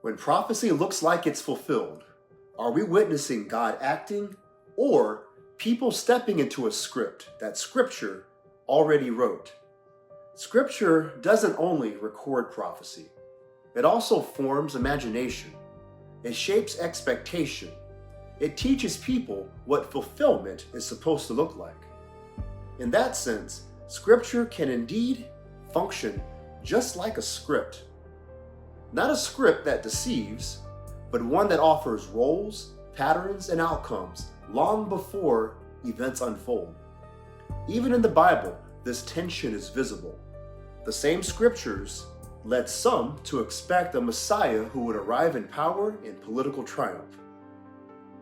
When prophecy looks like it's fulfilled, are we witnessing God acting or people stepping into a script that Scripture already wrote? Scripture doesn't only record prophecy, it also forms imagination. It shapes expectation. It teaches people what fulfillment is supposed to look like. In that sense, Scripture can indeed function just like a script. Not a script that deceives, but one that offers roles, patterns, and outcomes long before events unfold. Even in the Bible, this tension is visible. The same scriptures led some to expect a Messiah who would arrive in power and political triumph.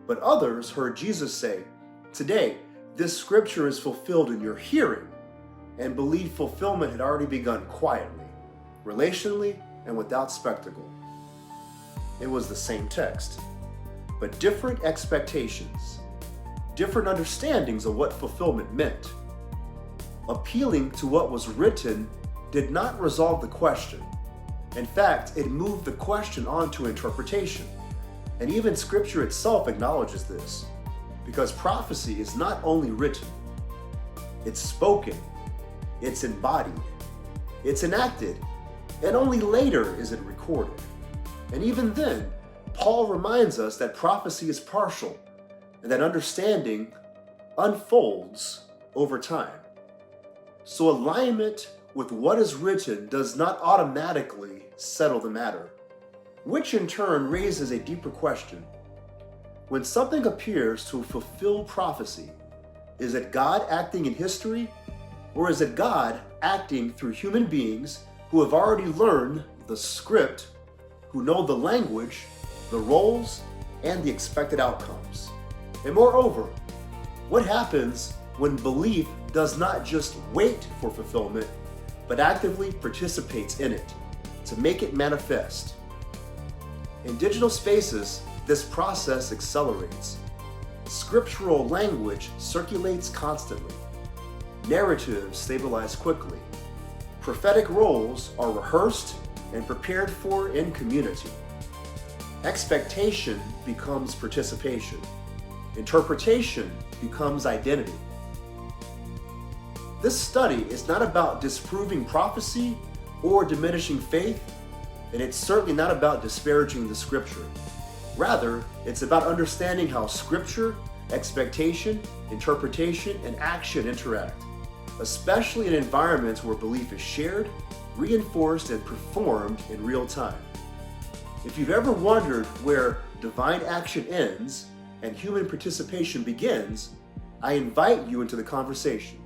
But others heard Jesus say, "Today, this scripture is fulfilled in your hearing," and believed fulfillment had already begun quietly, relationally, and without spectacle. It was the same text, but different expectations, different understandings of what fulfillment meant. Appealing to what was written did not resolve the question. In fact, it moved the question on to interpretation. And even Scripture itself acknowledges this, because prophecy is not only written, it's spoken, it's embodied, it's enacted, and only later is it recorded. And even then, Paul reminds us that prophecy is partial and that understanding unfolds over time. So alignment with what is written does not automatically settle the matter, which in turn raises a deeper question. When something appears to fulfill prophecy, is it God acting in history, or is it God acting through human beings who have already learned the script, who know the language, the roles, and the expected outcomes? And moreover, what happens when belief does not just wait for fulfillment, but actively participates in it to make it manifest? In digital spaces, this process accelerates. Scriptural language circulates constantly. Narratives stabilize quickly. Prophetic roles are rehearsed and prepared for in community. Expectation becomes participation. Interpretation becomes identity. This study is not about disproving prophecy or diminishing faith, and it's certainly not about disparaging the Scripture. Rather, it's about understanding how Scripture, expectation, interpretation, and action interact, especially in environments where belief is shared, reinforced, and performed in real time. If you've ever wondered where divine action ends and human participation begins, I invite you into the conversation.